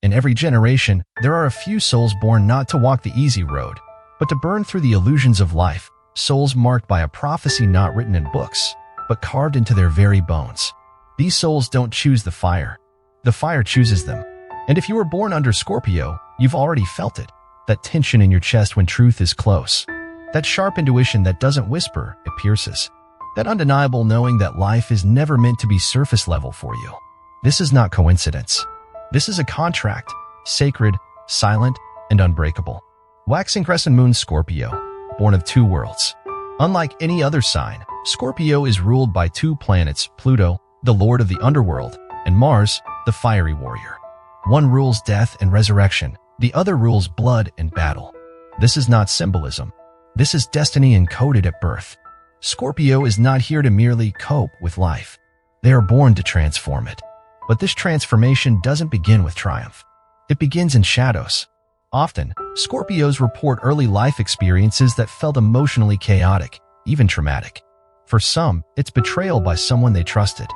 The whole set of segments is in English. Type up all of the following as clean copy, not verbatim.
In every generation, there are a few souls born not to walk the easy road, but to burn through the illusions of life, souls marked by a prophecy not written in books, but carved into their very bones. These souls don't choose the fire chooses them. And if you were born under Scorpio, you've already felt it, that tension in your chest when truth is close. That sharp intuition that doesn't whisper, it pierces. That undeniable knowing that life is never meant to be surface level for you. This is not coincidence. This is a contract, sacred, silent, and unbreakable. Waxing crescent moon Scorpio, born of two worlds. Unlike any other sign, Scorpio is ruled by two planets, Pluto, the lord of the underworld, and Mars, the fiery warrior. One rules death and resurrection, the other rules blood and battle. This is not symbolism. This is destiny encoded at birth. Scorpio is not here to merely cope with life. They are born to transform it. But this transformation doesn't begin with triumph. It begins in shadows. Often, Scorpios report early life experiences that felt emotionally chaotic, even traumatic. For some, it's betrayal by someone they trusted.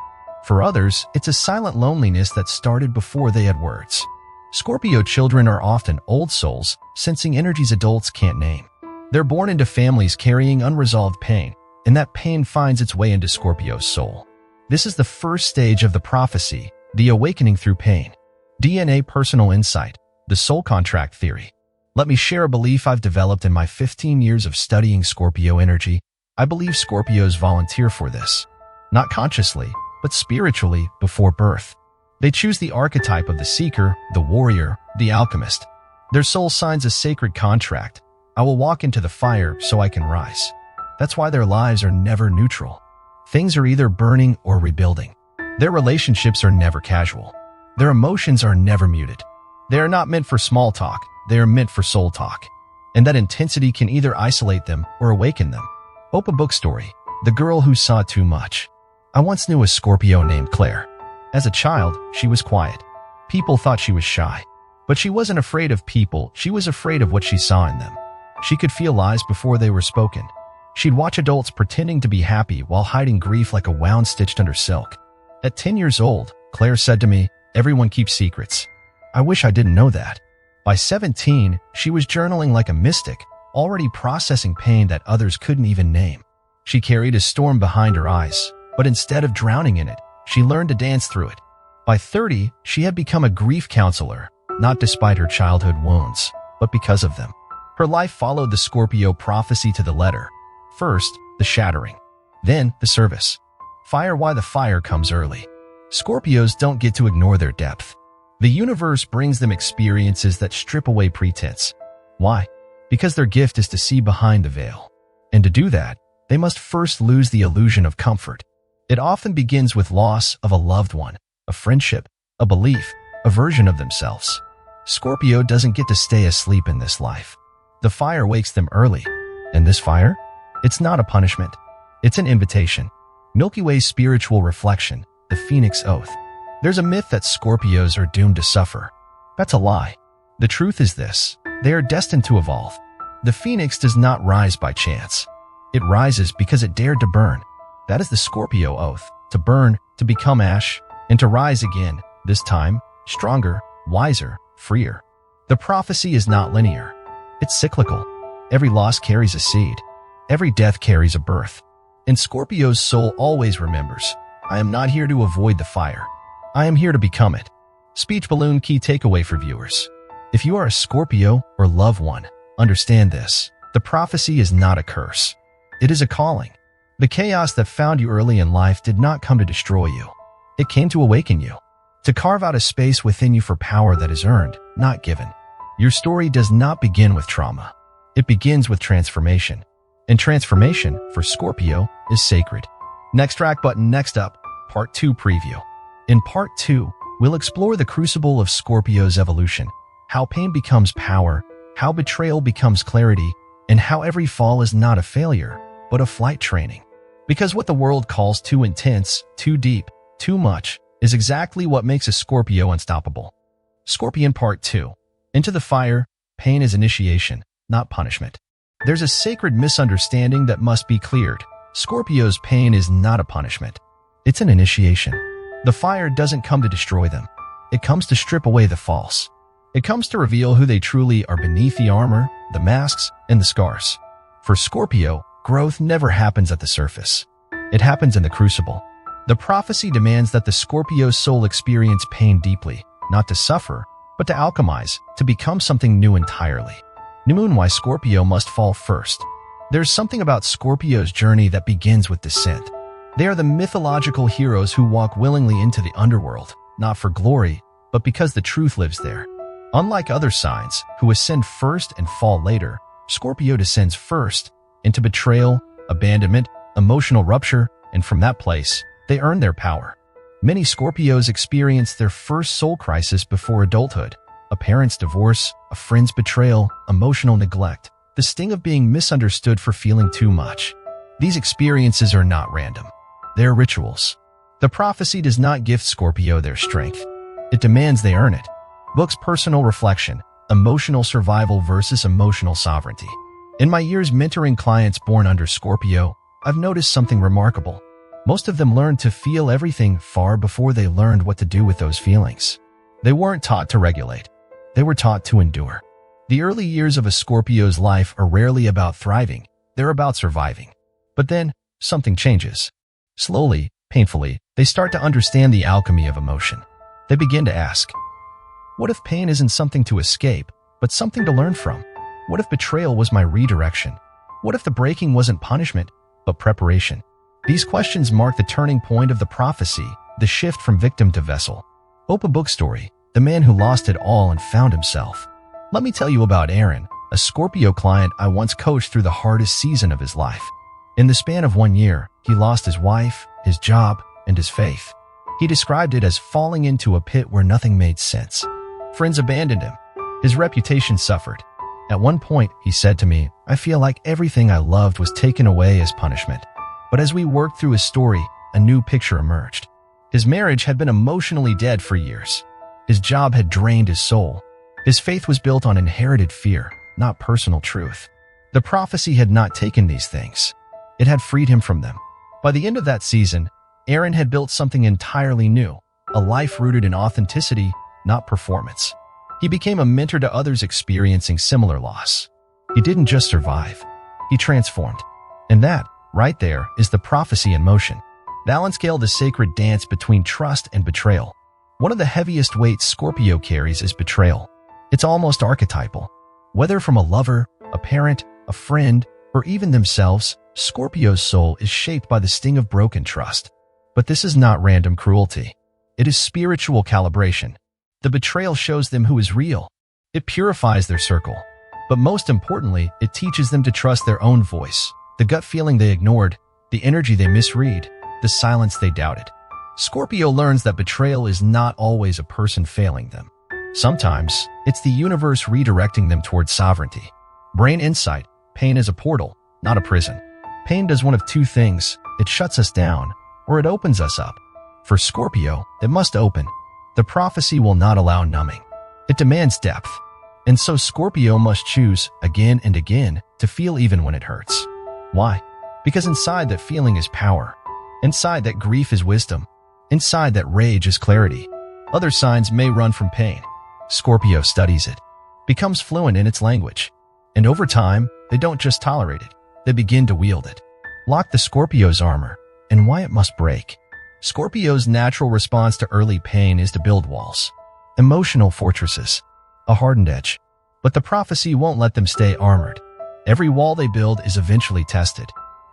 For others, it's a silent loneliness that started before they had words. Scorpio children are often old souls, sensing energies adults can't name. They're born into families carrying unresolved pain, and that pain finds its way into Scorpio's soul. This is the first stage of the prophecy, the awakening through pain. DNA personal insight, the soul contract theory. Let me share a belief I've developed in my 15 years of studying Scorpio energy. I believe Scorpios volunteer for this. Not consciously, but spiritually before birth. They choose the archetype of the seeker, the warrior, the alchemist. Their soul signs a sacred contract. I will walk into the fire so I can rise. That's why their lives are never neutral. Things are either burning or rebuilding. Their relationships are never casual. Their emotions are never muted. They are not meant for small talk. They are meant for soul talk. And that intensity can either isolate them or awaken them. Open book story. The girl who saw too much. I once knew a Scorpio named Claire. As a child, she was quiet. People thought she was shy. But she wasn't afraid of people, she was afraid of what she saw in them. She could feel lies before they were spoken. She'd watch adults pretending to be happy while hiding grief like a wound stitched under silk. At 10 years old, Claire said to me, "Everyone keeps secrets." I wish I didn't know that. By 17, she was journaling like a mystic, already processing pain that others couldn't even name. She carried a storm behind her eyes, but instead of drowning in it, she learned to dance through it. By 30, she had become a grief counselor, not despite her childhood wounds, but because of them. Her life followed the Scorpio prophecy to the letter. First, the shattering. Then, the service. Fire. Why the fire comes early. Scorpios don't get to ignore their depth. The universe brings them experiences that strip away pretense. Why? Because their gift is to see behind the veil. And to do that, they must first lose the illusion of comfort. It often begins with loss of a loved one, a friendship, a belief, a version of themselves. Scorpio doesn't get to stay asleep in this life. The fire wakes them early. And this fire? It's not a punishment. It's an invitation. Milky Way's spiritual reflection, the Phoenix Oath. There's a myth that Scorpios are doomed to suffer. That's a lie. The truth is this: they are destined to evolve. The Phoenix does not rise by chance. It rises because it dared to burn. That is the Scorpio oath: to burn, to become ash, and to rise again, this time, stronger, wiser, freer. The prophecy is not linear. It's cyclical. Every loss carries a seed. Every death carries a birth. And Scorpio's soul always remembers, I am not here to avoid the fire. I am here to become it. Speech balloon key takeaway for viewers. If you are a Scorpio or loved one, understand this: the prophecy is not a curse. It is a calling. The chaos that found you early in life did not come to destroy you. It came to awaken you, to carve out a space within you for power that is earned, not given. Your story does not begin with trauma. It begins with transformation. And transformation, for Scorpio, is sacred. Next track button. Next up, Part 2 preview. In Part 2, we'll explore the crucible of Scorpio's evolution, how pain becomes power, how betrayal becomes clarity, and how every fall is not a failure, but a flight training. Because what the world calls too intense, too deep, too much, is exactly what makes a Scorpio unstoppable. Scorpion Part 2. Into the fire, pain is initiation, not punishment. There's a sacred misunderstanding that must be cleared. Scorpio's pain is not a punishment. It's an initiation. The fire doesn't come to destroy them. It comes to strip away the false. It comes to reveal who they truly are beneath the armor, the masks, and the scars. For Scorpio, growth never happens at the surface. It happens in the crucible. The prophecy demands that the Scorpio soul experience pain deeply, not to suffer, but to alchemize, to become something new entirely. New Moon, why Scorpio must fall first. There's something about Scorpio's journey that begins with descent. They are the mythological heroes who walk willingly into the underworld, not for glory, but because the truth lives there. Unlike other signs, who ascend first and fall later, Scorpio descends first, into betrayal, abandonment, emotional rupture, and from that place, they earn their power. Many Scorpios experience their first soul crisis before adulthood: a parent's divorce, a friend's betrayal, emotional neglect, the sting of being misunderstood for feeling too much. These experiences are not random. They're rituals. The prophecy does not gift Scorpio their strength. It demands they earn it. Book's personal reflection: emotional survival versus emotional sovereignty. In my years mentoring clients born under Scorpio, I've noticed something remarkable. Most of them learned to feel everything far before they learned what to do with those feelings. They weren't taught to regulate. They were taught to endure. The early years of a Scorpio's life are rarely about thriving. They're about surviving. But then, something changes. Slowly, painfully, they start to understand the alchemy of emotion. They begin to ask, what if pain isn't something to escape, but something to learn from? What if betrayal was my redirection? What if the breaking wasn't punishment, but preparation? These questions mark the turning point of the prophecy, the shift from victim to vessel. Open book story: the man who lost it all and found himself. Let me tell you about Aaron, a Scorpio client I once coached through the hardest season of his life. In the span of 1 year, he lost his wife, his job, and his faith. He described it as falling into a pit where nothing made sense. Friends abandoned him. His reputation suffered. At one point, he said to me, "I feel like everything I loved was taken away as punishment." But as we worked through his story, a new picture emerged. His marriage had been emotionally dead for years. His job had drained his soul. His faith was built on inherited fear, not personal truth. The prophecy had not taken these things. It had freed him from them. By the end of that season, Aaron had built something entirely new, a life rooted in authenticity, not performance. He became a mentor to others experiencing similar loss. He didn't just survive. He transformed. And that, right there, is the prophecy in motion. Balance scale, the sacred dance between trust and betrayal. One of the heaviest weights Scorpio carries is betrayal. It's almost archetypal. Whether from a lover, a parent, a friend, or even themselves, Scorpio's soul is shaped by the sting of broken trust. But this is not random cruelty. It is spiritual calibration. The betrayal shows them who is real. It purifies their circle. But most importantly, it teaches them to trust their own voice, the gut feeling they ignored, the energy they misread, the silence they doubted. Scorpio learns that betrayal is not always a person failing them. Sometimes, it's the universe redirecting them towards sovereignty. Brain insight: pain is a portal, not a prison. Pain does one of two things: it shuts us down, or it opens us up. For Scorpio, it must open. The prophecy will not allow numbing. It demands depth. And so Scorpio must choose, again and again, to feel even when it hurts. Why? Because inside that feeling is power. Inside that grief is wisdom. Inside that rage is clarity. Other signs may run from pain. Scorpio studies it, becomes fluent in its language. And over time, they don't just tolerate it, they begin to wield it. Lock the Scorpio's armor, and why it must break. Scorpio's natural response to early pain is to build walls. Emotional fortresses. A hardened edge. But the prophecy won't let them stay armored. Every wall they build is eventually tested.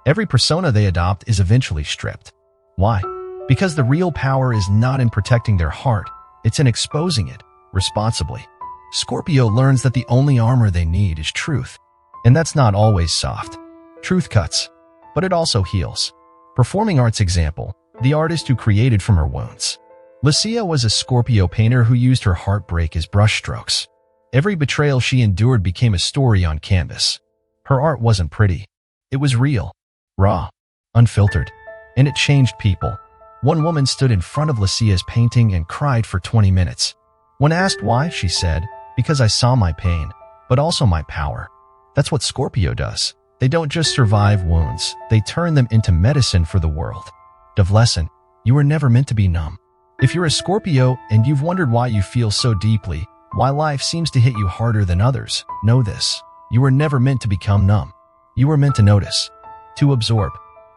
Every persona they adopt is eventually stripped. Why? Because the real power is not in protecting their heart, it's in exposing it, responsibly. Scorpio learns that the only armor they need is truth. And that's not always soft. Truth cuts, but it also heals. Performing arts example: the artist who created from her wounds. Lucia was a Scorpio painter who used her heartbreak as brushstrokes. Every betrayal she endured became a story on canvas. Her art wasn't pretty. It was real, raw, unfiltered, and it changed people. One woman stood in front of Lucia's painting and cried for 20 minutes. When asked why, she said, "Because I saw my pain, but also my power." That's what Scorpio does. They don't just survive wounds, they turn them into medicine for the world. Dove lesson: you were never meant to be numb. If you're a Scorpio and you've wondered why you feel so deeply, Why life seems to hit you harder than others, know this. You were never meant to become numb. You were meant to notice, to absorb,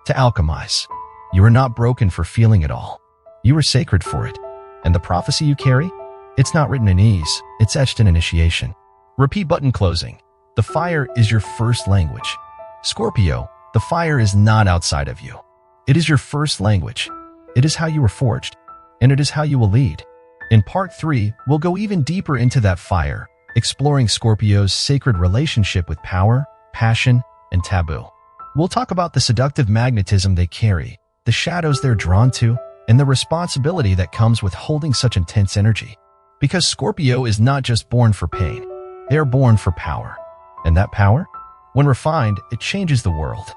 to alchemize. You are not broken for feeling it all. You are sacred for it. And the prophecy you carry? It's not written in ease, it's etched in initiation. Repeat button closing. The fire is your first language. Scorpio, the fire is not outside of you. It is your first language. It is how you were forged, and it is how you will lead. In part 3, we'll go even deeper into that fire, exploring Scorpio's sacred relationship with power, passion, and taboo. We'll talk about the seductive magnetism they carry, the shadows they're drawn to, and the responsibility that comes with holding such intense energy. Because Scorpio is not just born for pain, they are born for power. And that power? When refined, it changes the world.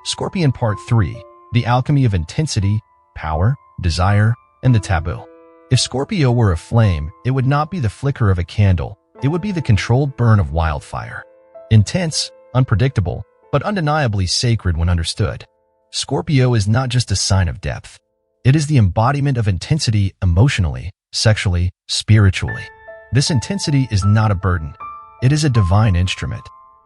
Scorpion Part 3, the alchemy of intensity, power, desire, and the taboo. If Scorpio were a flame, it would not be the flicker of a candle, it would be the controlled burn of wildfire. Intense, unpredictable, but undeniably sacred when understood. Scorpio is not just a sign of depth. It is the embodiment of intensity emotionally, sexually, spiritually. This intensity is not a burden. It is a divine instrument.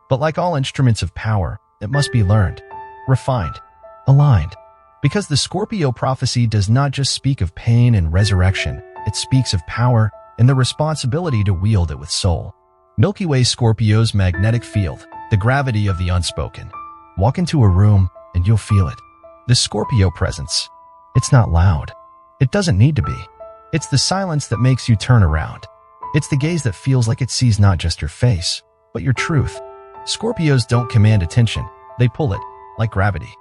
But like all instruments of power, it must be learned, refined, aligned. Because the Scorpio prophecy does not just speak of pain and resurrection, it speaks of power and the responsibility to wield it with soul. Milky Way Scorpio's magnetic field, the gravity of the unspoken. Walk into a room and you'll feel it. The Scorpio presence. It's not loud. It doesn't need to be. It's the silence that makes you turn around. It's the gaze that feels like it sees not just your face, but your truth. Scorpios don't command attention. They pull it, like gravity.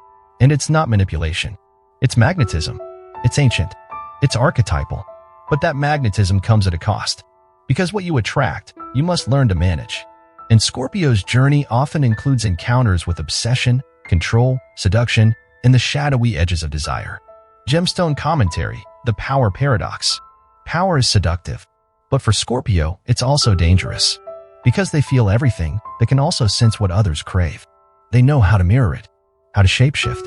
And it's not manipulation. It's magnetism. It's ancient. It's archetypal. But that magnetism comes at a cost. Because what you attract, you must learn to manage. And Scorpio's journey often includes encounters with obsession, control, seduction, and the shadowy edges of desire. Gemstone commentary, the power paradox. Power is seductive. But for Scorpio, it's also dangerous. Because they feel everything, they can also sense what others crave. They know how to mirror it, how to shapeshift,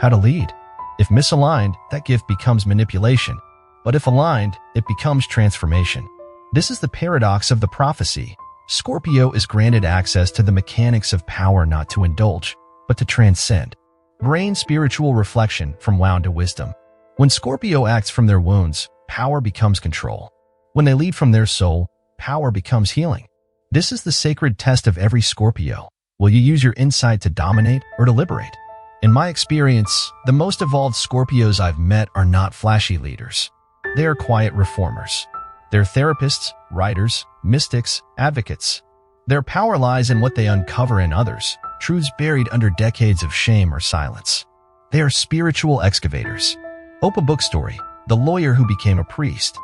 how to lead. If misaligned, that gift becomes manipulation. But if aligned, it becomes transformation. This is the paradox of the prophecy. Scorpio is granted access to the mechanics of power not to indulge, but to transcend. Brain spiritual reflection from wound to wisdom. When Scorpio acts from their wounds, power becomes control. When they lead from their soul, power becomes healing. This is the sacred test of every Scorpio. Will you use your insight to dominate or to liberate? In my experience, the most evolved Scorpios I've met are not flashy leaders. They are quiet reformers. They're therapists, writers, mystics, advocates. Their power lies in what they uncover in others, truths buried under decades of shame or silence. They are spiritual excavators. Opa Book Story, the lawyer who became a priest.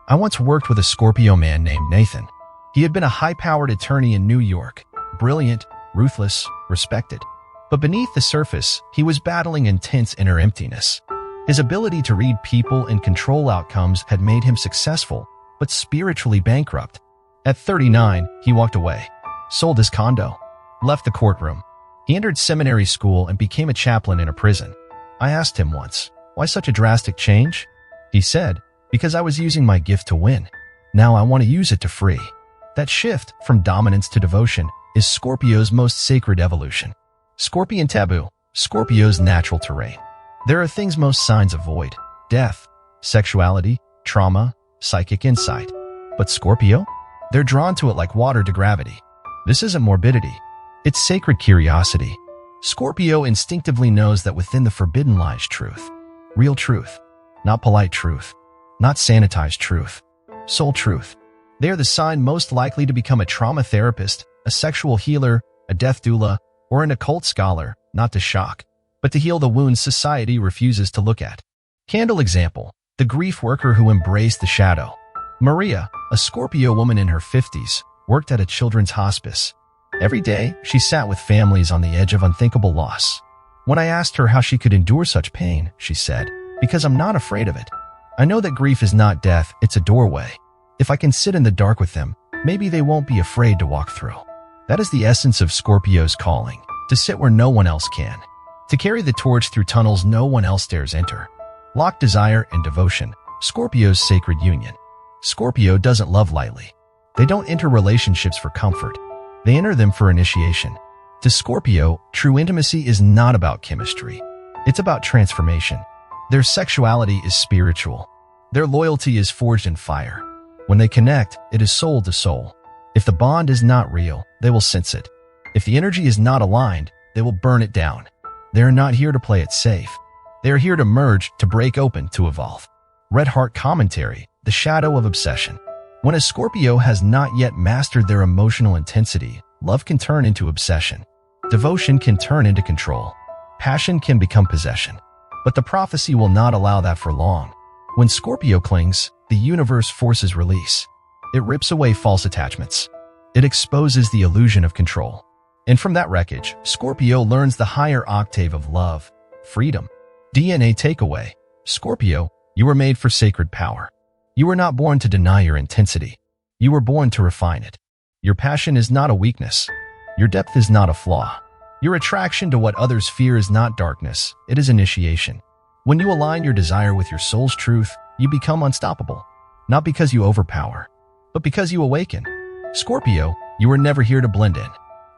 I once worked with a Scorpio man named Nathan. He had been a high-powered attorney in New York, brilliant, ruthless, respected. But beneath the surface, he was battling intense inner emptiness. His ability to read people and control outcomes had made him successful, but spiritually bankrupt. At 39, he walked away, sold his condo, left the courtroom. He entered seminary school and became a chaplain in a prison. I asked him once, why such a drastic change? He said, because I was using my gift to win. Now I want to use it to free. That shift from dominance to devotion is Scorpio's most sacred evolution. Scorpion taboo, Scorpio's natural terrain. There are things most signs avoid: death, sexuality, trauma, psychic insight. But Scorpio? They're drawn to it like water to gravity. This isn't morbidity. It's sacred curiosity. Scorpio instinctively knows that within the forbidden lies truth. Real truth. Not polite truth. Not sanitized truth. Soul truth. They are the sign most likely to become a trauma therapist, a sexual healer, a death doula, or an occult scholar, not to shock, but to heal the wounds society refuses to look at. Candle example, the grief worker who embraced the shadow. Maria, a Scorpio woman in her 50s, worked at a children's hospice. Every day, she sat with families on the edge of unthinkable loss. When I asked her how she could endure such pain, she said, because I'm not afraid of it. I know that grief is not death, it's a doorway. If I can sit in the dark with them, maybe they won't be afraid to walk through. That is the essence of Scorpio's calling, to sit where no one else can, to carry the torch through tunnels no one else dares enter. Locked desire and devotion, Scorpio's sacred union. Scorpio doesn't love lightly. They don't enter relationships for comfort. They enter them for initiation. To Scorpio, true intimacy is not about chemistry. It's about transformation. Their sexuality is spiritual. Their loyalty is forged in fire. When they connect, it is soul to soul. If the bond is not real, they will sense it. If the energy is not aligned, they will burn it down. They are not here to play it safe. They are here to merge, to break open, to evolve. Red Heart Commentary, the shadow of obsession. When a Scorpio has not yet mastered their emotional intensity, love can turn into obsession. Devotion can turn into control. Passion can become possession. But the prophecy will not allow that for long. When Scorpio clings, the universe forces release. It rips away false attachments. It exposes the illusion of control. And from that wreckage, Scorpio learns the higher octave of love, freedom. DNA takeaway. Scorpio, you were made for sacred power. You were not born to deny your intensity. You were born to refine it. Your passion is not a weakness. Your depth is not a flaw. Your attraction to what others fear is not darkness, it is initiation. When you align your desire with your soul's truth, you become unstoppable. Not because you overpower, but because you awaken. Scorpio, you were never here to blend in.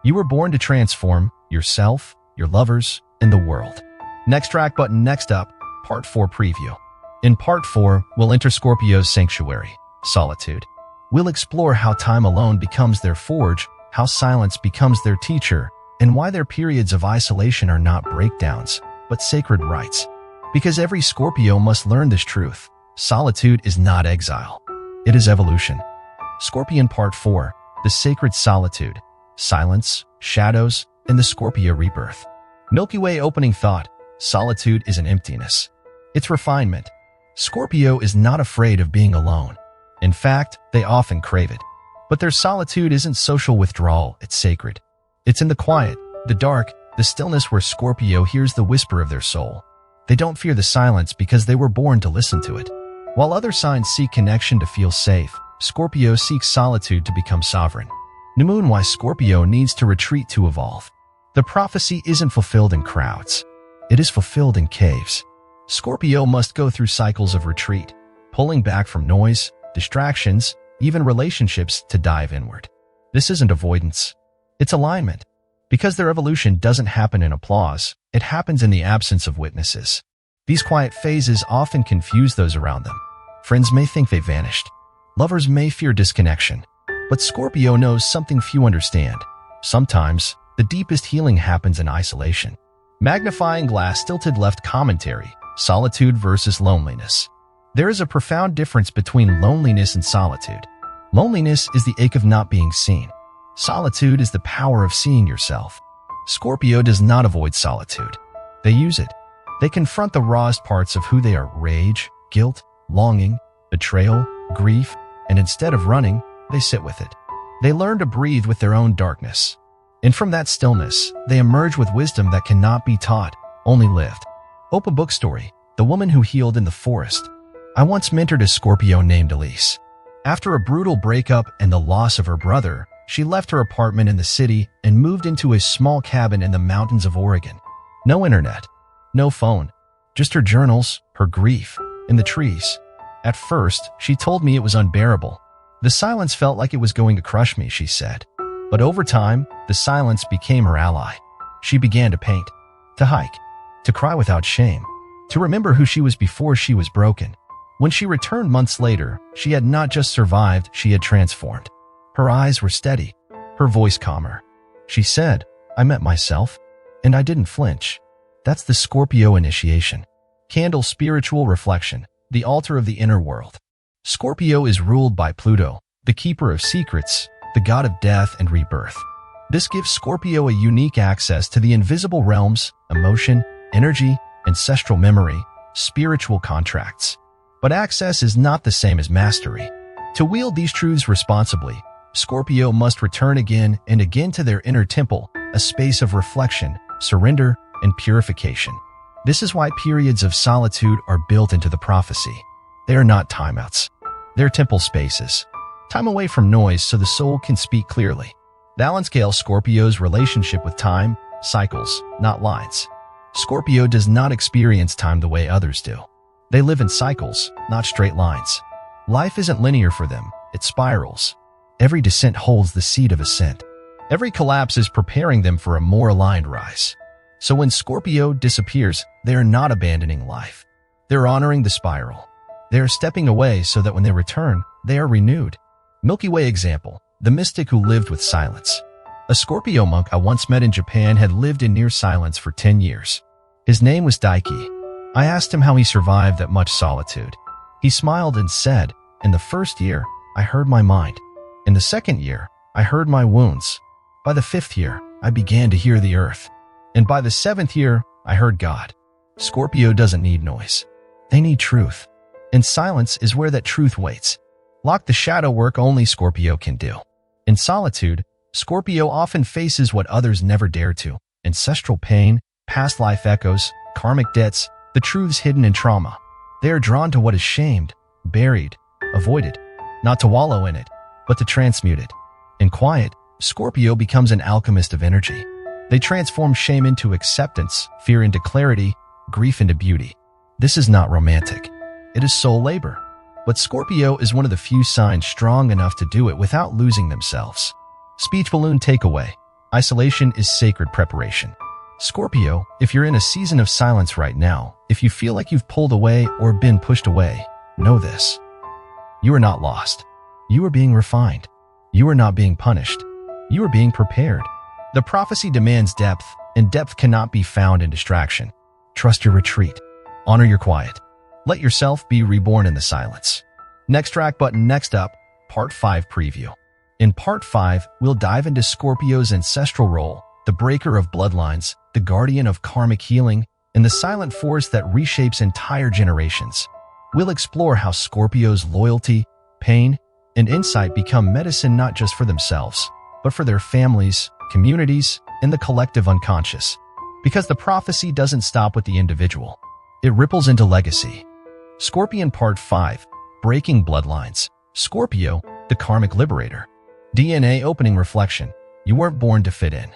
You were born to transform yourself, your lovers, and the world. Next track button. Next up, Part 4 Preview. In Part 4, we'll enter Scorpio's sanctuary, solitude. We'll explore how time alone becomes their forge, how silence becomes their teacher, and why their periods of isolation are not breakdowns, but sacred rites. Because every Scorpio must learn this truth. Solitude is not exile. It is evolution. Scorpion Part 4, the sacred solitude, silence, shadows, and the Scorpio rebirth. Milky Way opening thought, solitude is an emptiness. It's refinement. Scorpio is not afraid of being alone. In fact, they often crave it. But their solitude isn't social withdrawal, it's sacred. It's in the quiet, the dark, the stillness where Scorpio hears the whisper of their soul. They don't fear the silence because they were born to listen to it. While other signs seek connection to feel safe, Scorpio seeks solitude to become sovereign. New Moon. Why Scorpio needs to retreat to evolve. The prophecy isn't fulfilled in crowds. It is fulfilled in caves. Scorpio must go through cycles of retreat, pulling back from noise, distractions, even relationships to dive inward. This isn't avoidance. It's alignment. Because their evolution doesn't happen in applause, it happens in the absence of witnesses. These quiet phases often confuse those around them. Friends may think they vanished. Lovers may fear disconnection. But Scorpio knows something few understand. Sometimes, the deepest healing happens in isolation. Magnifying glass tilted left commentary, solitude versus loneliness. There is a profound difference between loneliness and solitude. Loneliness is the ache of not being seen. Solitude is the power of seeing yourself. Scorpio does not avoid solitude. They use it. They confront the rawest parts of who they are: rage, guilt, longing, betrayal, grief, and instead of running, they sit with it. They learn to breathe with their own darkness. And from that stillness, they emerge with wisdom that cannot be taught, only lived. Opa Book Story, The Woman Who Healed in the Forest. I once mentored a Scorpio named Elise. After a brutal breakup and the loss of her brother, she left her apartment in the city and moved into a small cabin in the mountains of Oregon. No internet, no phone, just her journals, her grief, and the trees. At first, she told me it was unbearable. The silence felt like it was going to crush me, she said. But over time, the silence became her ally. She began to paint, to hike, to cry without shame, to remember who she was before she was broken. When she returned months later, she had not just survived, she had transformed. Her eyes were steady, her voice calmer. She said, "I met myself, and I didn't flinch." That's the Scorpio initiation. Candle spiritual reflection, the altar of the inner world. Scorpio is ruled by Pluto, the keeper of secrets, the god of death and rebirth. This gives Scorpio a unique access to the invisible realms, emotion, energy, ancestral memory, spiritual contracts. But access is not the same as mastery. To wield these truths responsibly, Scorpio must return again and again to their inner temple, a space of reflection, surrender, and purification. This is why periods of solitude are built into the prophecy. They are not timeouts. They're temple spaces. Time away from noise so the soul can speak clearly. Balance scale. Scorpio's relationship with time, cycles, not lines. Scorpio does not experience time the way others do. They live in cycles, not straight lines. Life isn't linear for them, it spirals. Every descent holds the seed of ascent. Every collapse is preparing them for a more aligned rise. So when Scorpio disappears, they are not abandoning life. They're honoring the spiral. They are stepping away so that when they return, they are renewed. Milky Way example, the mystic who lived with silence. A Scorpio monk I once met in Japan had lived in near silence for 10 years. His name was Daiki. I asked him how he survived that much solitude. He smiled and said, "In the first year, I heard my mind. In the second year, I heard my wounds. By the fifth year, I began to hear the earth. And by the seventh year, I heard God." Scorpio doesn't need noise. They need truth. And silence is where that truth waits. Lock the shadow work only Scorpio can do. In solitude, Scorpio often faces what others never dare to: ancestral pain, past life echoes, karmic debts, the truths hidden in trauma. They are drawn to what is shamed, buried, avoided, not to wallow in it, but to transmute it. In quiet, Scorpio becomes an alchemist of energy. They transform shame into acceptance, fear into clarity, grief into beauty. This is not romantic. It is soul labor. But Scorpio is one of the few signs strong enough to do it without losing themselves. Speech balloon takeaway. Isolation is sacred preparation. Scorpio, if you're in a season of silence right now, if you feel like you've pulled away or been pushed away, know this. You are not lost. You are being refined. You are not being punished. You are being prepared. The prophecy demands depth, and depth cannot be found in distraction. Trust your retreat. Honor your quiet. Let yourself be reborn in the silence. Next track button. Next up, Part 5 Preview. In Part 5, we'll dive into Scorpio's ancestral role, the breaker of bloodlines, the guardian of karmic healing, and the silent force that reshapes entire generations. We'll explore how Scorpio's loyalty, pain, and insight become medicine not just for themselves, but for their families, communities, and the collective unconscious. Because the prophecy doesn't stop with the individual. It ripples into legacy. Scorpion Part 5, Breaking Bloodlines. Scorpio, the karmic liberator. DNA opening reflection. You weren't born to fit in.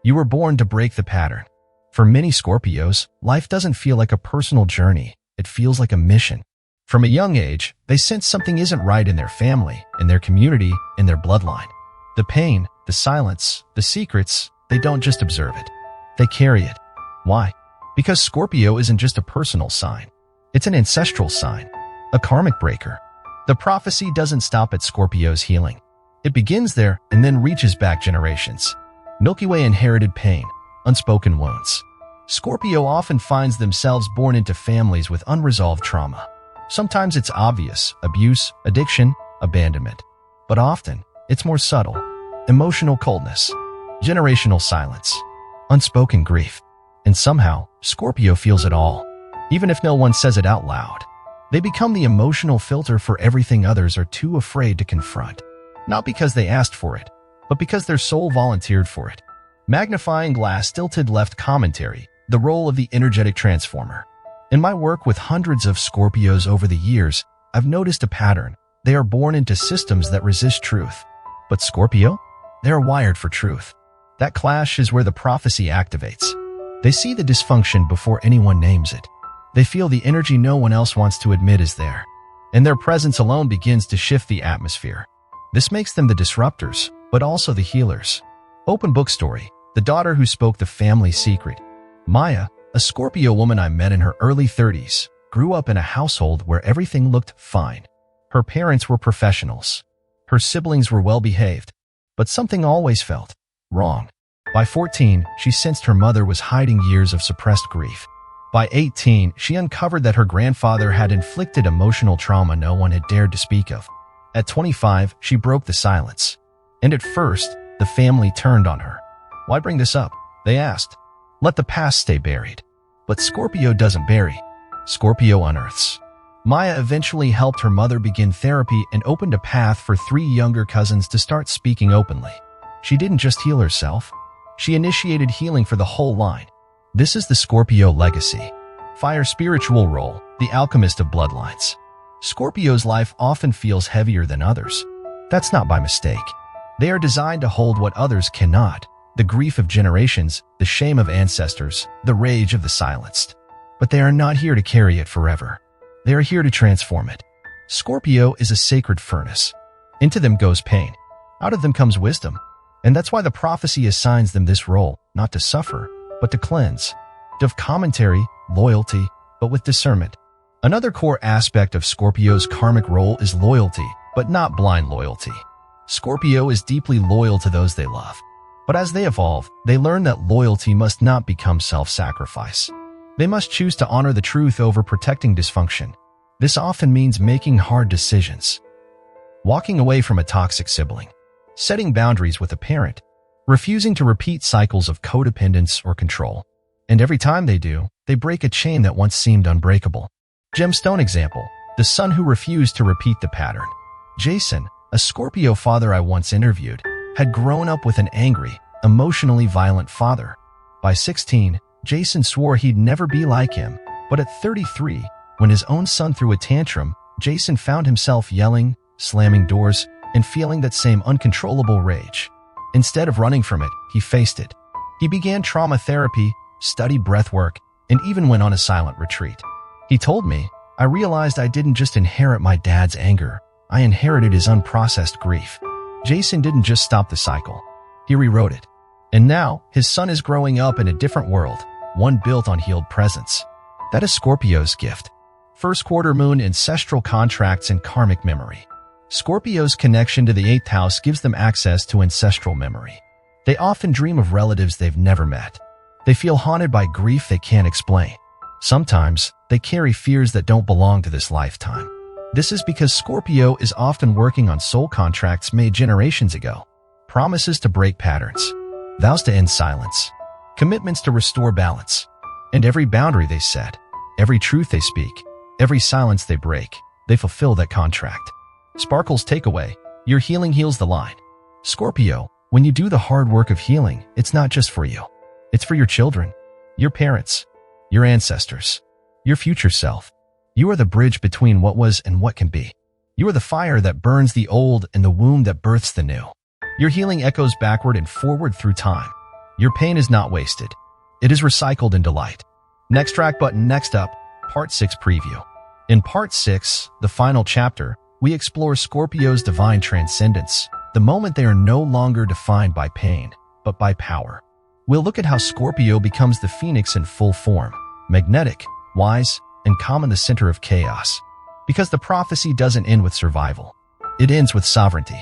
You were born to break the pattern. For many Scorpios, life doesn't feel like a personal journey. It feels like a mission. From a young age, they sense something isn't right in their family, in their community, in their bloodline. The pain, the silence, the secrets, they don't just observe it. They carry it. Why? Because Scorpio isn't just a personal sign. It's an ancestral sign, a karmic breaker. The prophecy doesn't stop at Scorpio's healing. It begins there and then reaches back generations. Milky Way inherited pain, unspoken wounds. Scorpio often finds themselves born into families with unresolved trauma. Sometimes it's obvious: abuse, addiction, abandonment. But often, it's more subtle: emotional coldness, generational silence, unspoken grief. And somehow, Scorpio feels it all, even if no one says it out loud. They become the emotional filter for everything others are too afraid to confront. Not because they asked for it, but because their soul volunteered for it. Magnifying glass tilted left commentary, the role of the energetic transformer. In my work with hundreds of Scorpios over the years, I've noticed a pattern. They are born into systems that resist truth. But Scorpio? They are wired for truth. That clash is where the prophecy activates. They see the dysfunction before anyone names it. They feel the energy no one else wants to admit is there. And their presence alone begins to shift the atmosphere. This makes them the disruptors, but also the healers. Open book story, the daughter who spoke the family secret. Maya, a Scorpio woman I met in her early 30s, grew up in a household where everything looked fine. Her parents were professionals. Her siblings were well-behaved. But something always felt wrong. By 14, she sensed her mother was hiding years of suppressed grief. By 18, she uncovered that her grandfather had inflicted emotional trauma no one had dared to speak of. At 25, she broke the silence. And at first, the family turned on her. Why bring this up? They asked. Let the past stay buried. But Scorpio doesn't bury. Scorpio unearths. Maya eventually helped her mother begin therapy and opened a path for 3 younger cousins to start speaking openly. She didn't just heal herself. She initiated healing for the whole line. This is the Scorpio legacy. Fire spiritual role, the alchemist of bloodlines. Scorpio's life often feels heavier than others. That's not by mistake. They are designed to hold what others cannot: the grief of generations, the shame of ancestors, the rage of the silenced. But they are not here to carry it forever. They are here to transform it. Scorpio is a sacred furnace. Into them goes pain. Out of them comes wisdom. And that's why the prophecy assigns them this role, not to suffer, but to cleanse. Of commentary, loyalty, but with discernment. Another core aspect of Scorpio's karmic role is loyalty, but not blind loyalty. Scorpio is deeply loyal to those they love. But as they evolve, they learn that loyalty must not become self-sacrifice. They must choose to honor the truth over protecting dysfunction. This often means making hard decisions. Walking away from a toxic sibling. Setting boundaries with a parent. Refusing to repeat cycles of codependence or control. And every time they do, they break a chain that once seemed unbreakable. Gemstone example, the son who refused to repeat the pattern. Jason, a Scorpio father I once interviewed, had grown up with an angry, emotionally violent father. By 16, Jason swore he'd never be like him, but at 33, when his own son threw a tantrum, Jason found himself yelling, slamming doors, and feeling that same uncontrollable rage. Instead of running from it, he faced it. He began trauma therapy, studied breathwork, and even went on a silent retreat. He told me, "I realized I didn't just inherit my dad's anger, I inherited his unprocessed grief." Jason didn't just stop the cycle. He rewrote it. And now, his son is growing up in a different world, one built on healed presence. That is Scorpio's gift. First quarter moon, ancestral contracts, and karmic memory. Scorpio's connection to the 8th house gives them access to ancestral memory. They often dream of relatives they've never met. They feel haunted by grief they can't explain. Sometimes, they carry fears that don't belong to this lifetime. This is because Scorpio is often working on soul contracts made generations ago. Promises to break patterns. Vows to end silence. Commitments to restore balance. And every boundary they set, every truth they speak, every silence they break, they fulfill that contract. Sparkle's takeaway, your healing heals the line. Scorpio, when you do the hard work of healing, it's not just for you. It's for your children, your parents, your ancestors, your future self. You are the bridge between what was and what can be. You are the fire that burns the old and the womb that births the new. Your healing echoes backward and forward through time. Your pain is not wasted. It is recycled into light. Next track button. Next up, Part 6 Preview. In Part 6, the final chapter, we explore Scorpio's divine transcendence, the moment they are no longer defined by pain, but by power. We'll look at how Scorpio becomes the phoenix in full form, magnetic, wise, and calm in the center of chaos. Because the prophecy doesn't end with survival. It ends with sovereignty.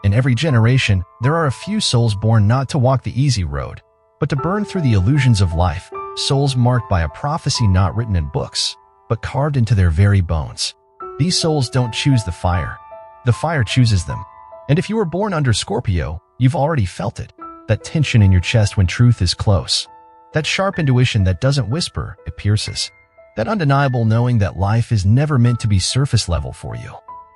In every generation, there are a few souls born not to walk the easy road, but to burn through the illusions of life, souls marked by a prophecy not written in books, but carved into their very bones. These souls don't choose the fire chooses them. And if you were born under Scorpio, you've already felt it. That tension in your chest when truth is close. That sharp intuition that doesn't whisper, it pierces. That undeniable knowing that life is never meant to be surface level for you.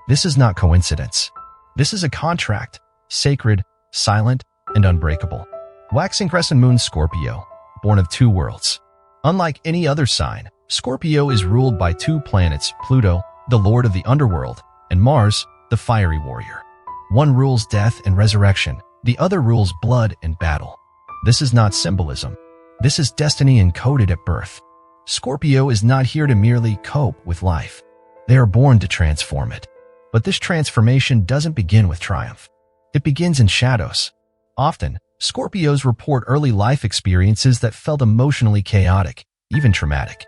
This is not coincidence. This is a contract, sacred, silent, and unbreakable. Waxing crescent moon Scorpio, born of two worlds. Unlike any other sign, Scorpio is ruled by two planets, Pluto, the lord of the underworld, and Mars, the fiery warrior. One rules death and resurrection, the other rules blood and battle. This is not symbolism. This is destiny encoded at birth. Scorpio is not here to merely cope with life. They are born to transform it. But this transformation doesn't begin with triumph. It begins in shadows. Often, Scorpios report early life experiences that felt emotionally chaotic, even traumatic.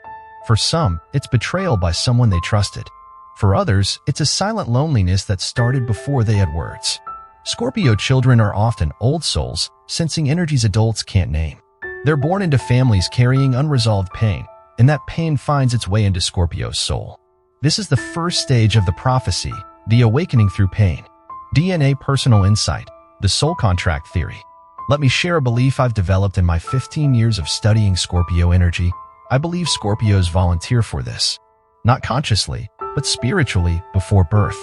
For some, it's betrayal by someone they trusted. For others, it's a silent loneliness that started before they had words. Scorpio children are often old souls, sensing energies adults can't name. They're born into families carrying unresolved pain, and that pain finds its way into Scorpio's soul. This is the first stage of the prophecy, the awakening through pain. DNA personal insight, the soul contract theory. Let me share a belief I've developed in my 15 years of studying Scorpio energy. I believe Scorpios volunteer for this. Not consciously, but spiritually before birth.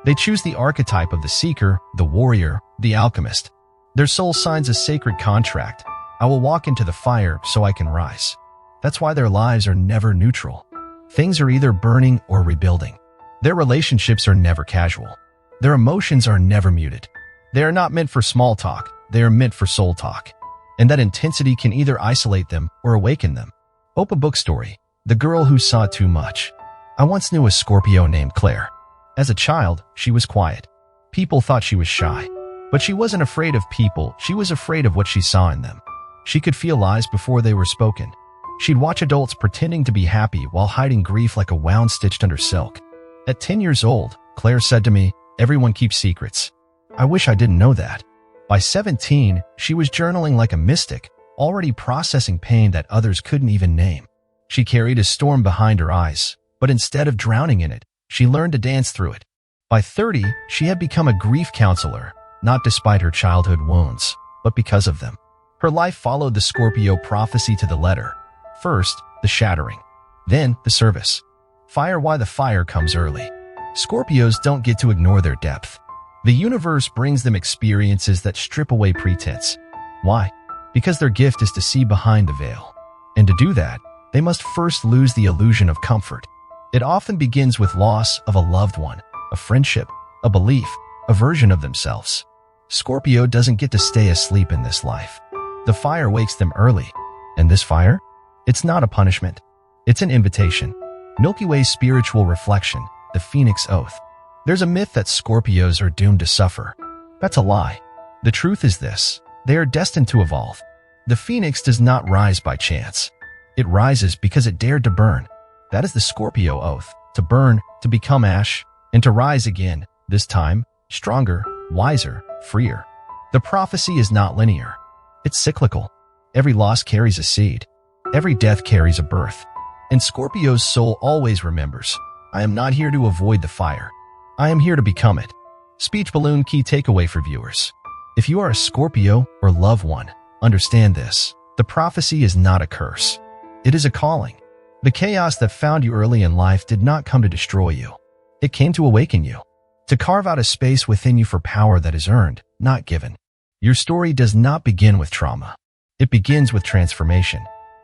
They choose the archetype of the seeker, the warrior, the alchemist. Their soul signs a sacred contract. I will walk into the fire so I can rise. That's why their lives are never neutral. Things are either burning or rebuilding. Their relationships are never casual. Their emotions are never muted. They are not meant for small talk. They are meant for soul talk. And that intensity can either isolate them or awaken them. Open book story. The girl who saw too much. I once knew a Scorpio named Claire. As a child, she was quiet. People thought she was shy. But she wasn't afraid of people, she was afraid of what she saw in them. She could feel lies before they were spoken. She'd watch adults pretending to be happy while hiding grief like a wound stitched under silk. At 10 years old, Claire said to me, "Everyone keeps secrets. I wish I didn't know that." By 17, she was journaling like a mystic, already processing pain that others couldn't even name. She carried a storm behind her eyes, but instead of drowning in it, she learned to dance through it. By 30, she had become a grief counselor, not despite her childhood wounds, but because of them. Her life followed the Scorpio prophecy to the letter. First, the shattering. Then, the service. Fire. Why the fire comes early. Scorpios don't get to ignore their depth. The universe brings them experiences that strip away pretense. Why? Because their gift is to see behind the veil. And to do that, they must first lose the illusion of comfort. It often begins with loss of a loved one, a friendship, a belief, a version of themselves. Scorpio doesn't get to stay asleep in this life. The fire wakes them early. And this fire? It's not a punishment. It's an invitation. Milky Way's spiritual reflection, the Phoenix Oath. There's a myth that Scorpios are doomed to suffer. That's a lie. The truth is this: they are destined to evolve. The Phoenix does not rise by chance. It rises because it dared to burn. That is the Scorpio Oath: to burn, to become ash, and to rise again, this time, stronger, wiser, freer. The prophecy is not linear. It's cyclical. Every loss carries a seed. Every death carries a birth. And Scorpio's soul always remembers, I am not here to avoid the fire. I am here to become it. Speech balloon. Key takeaway for viewers. If you are a Scorpio or loved one, understand this: the prophecy is not a curse. It is a calling. The chaos that found you early in life did not come to destroy you. It came to awaken you, to carve out a space within you for power that is earned, not given. Your story does not begin with trauma. It begins with transformation.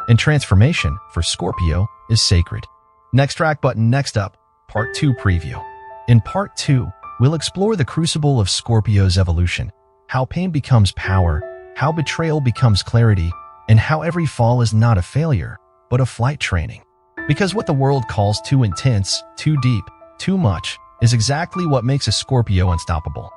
And transformation, for Scorpio, is sacred. Next track button. Next up, Part 2 Preview. In Part 2, we'll explore the crucible of Scorpio's evolution, how pain becomes power, how betrayal becomes clarity, and how every fall is not a failure, but a flight training. Because what the world calls too intense, too deep, too much, is exactly what makes a Scorpio unstoppable.